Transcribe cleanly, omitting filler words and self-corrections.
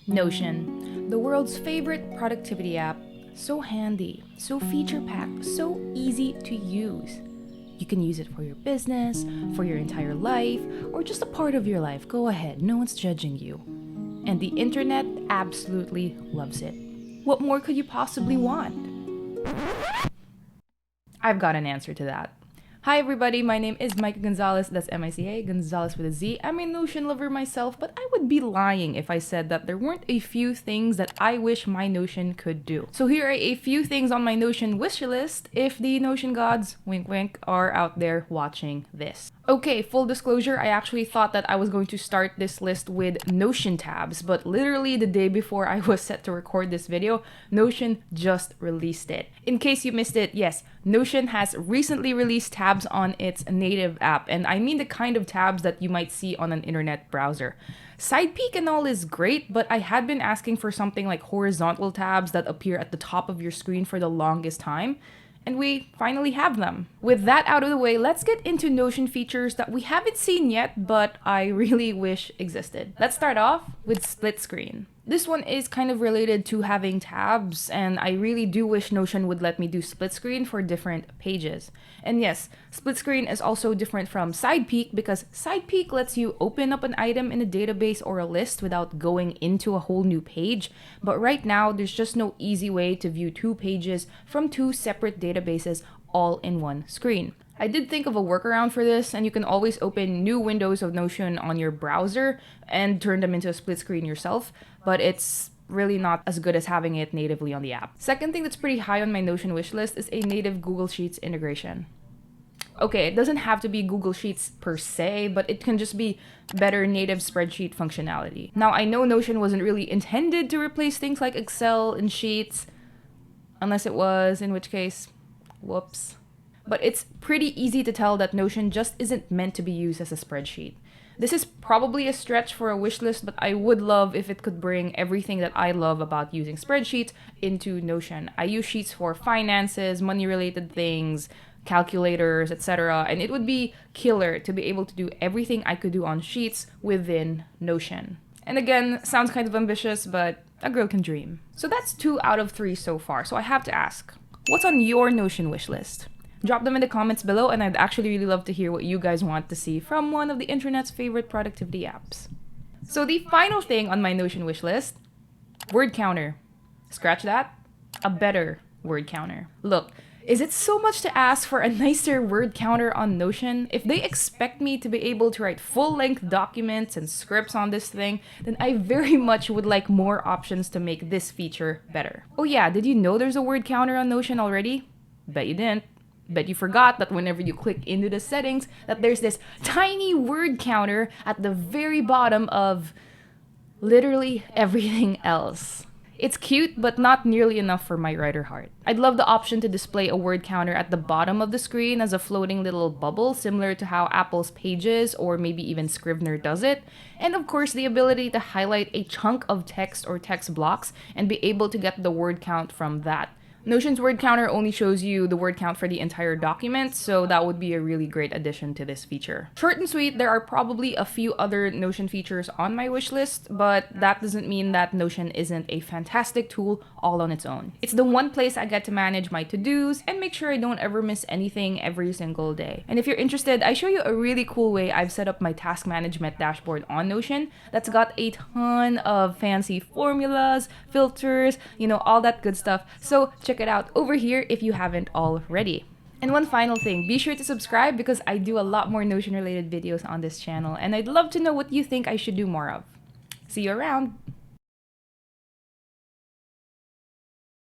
Notion, the world's favorite productivity app. So handy, so feature-packed, so easy to use. You can use it for your business, for your entire life, or just a part of your life. Go ahead, no one's judging you. And the internet absolutely loves it. What more could you possibly want? I've got an answer to that. Hi everybody, my name is Mica Gonzalez, that's M-I-C-A, Gonzalez with a Z. I'm a Notion lover myself, but I would be lying if I said that there weren't a few things that I wish my Notion could do. So here are a few things on my Notion wish list if the Notion gods, wink wink, are out there watching this. Okay, full disclosure, I actually thought that I was going to start this list with Notion tabs, but literally the day before I was set to record this video, Notion just released it. In case you missed it, yes, Notion has recently released tabs on its native app, and I mean the kind of tabs that you might see on an internet browser. Side peek and all is great, but I had been asking for something like horizontal tabs that appear at the top of your screen for the longest time. And we finally have them. With that out of the way, let's get into Notion features that we haven't seen yet, but I really wish existed. Let's start off with split screen. This one is kind of related to having tabs, and I really do wish Notion would let me do split screen for different pages. And yes, split screen is also different from side peek because side peek lets you open up an item in a database or a list without going into a whole new page. But right now, there's just no easy way to view two pages from two separate databases all in one screen. I did think of a workaround for this, and you can always open new windows of Notion on your browser and turn them into a split screen yourself, but it's really not as good as having it natively on the app. Second thing that's pretty high on my Notion wish list is a native Google Sheets integration. Okay, it doesn't have to be Google Sheets per se, but it can just be better native spreadsheet functionality. Now, I know Notion wasn't really intended to replace things like Excel and Sheets, unless it was, in which case, whoops. But it's pretty easy to tell that Notion just isn't meant to be used as a spreadsheet. This is probably a stretch for a wish list, but I would love if it could bring everything that I love about using spreadsheets into Notion. I use Sheets for finances, money-related things, calculators, etc. And it would be killer to be able to do everything I could do on Sheets within Notion. And again, sounds kind of ambitious, but a girl can dream. So that's 2 out of 3 so far. So I have to ask, what's on your Notion wish list? Drop them in the comments below, and I'd actually really love to hear what you guys want to see from one of the internet's favorite productivity apps. So the final thing on my Notion wish list, word counter. Scratch that, a better word counter. Look, is it so much to ask for a nicer word counter on Notion? If they expect me to be able to write full-length documents and scripts on this thing, then I very much would like more options to make this feature better. Oh yeah, did you know there's a word counter on Notion already? Bet you didn't. Bet you forgot that whenever you click into the settings, that there's this tiny word counter at the very bottom of literally everything else. It's cute, but not nearly enough for my writer heart. I'd love the option to display a word counter at the bottom of the screen as a floating little bubble, similar to how Apple's Pages or maybe even Scrivener does it. And of course, the ability to highlight a chunk of text or text blocks and be able to get the word count from that. Notion's word counter only shows you the word count for the entire document, so that would be a really great addition to this feature. Short and sweet, there are probably a few other Notion features on my wish list, but that doesn't mean that Notion isn't a fantastic tool all on its own. It's the one place I get to manage my to-dos and make sure I don't ever miss anything every single day. And if you're interested, I show you a really cool way I've set up my task management dashboard on Notion that's got a ton of fancy formulas, filters, all that good stuff. So check it out over here if you haven't already. And one final thing, be sure to subscribe because I do a lot more Notion related videos on this channel and I'd love to know what you think I should do more of. See you around!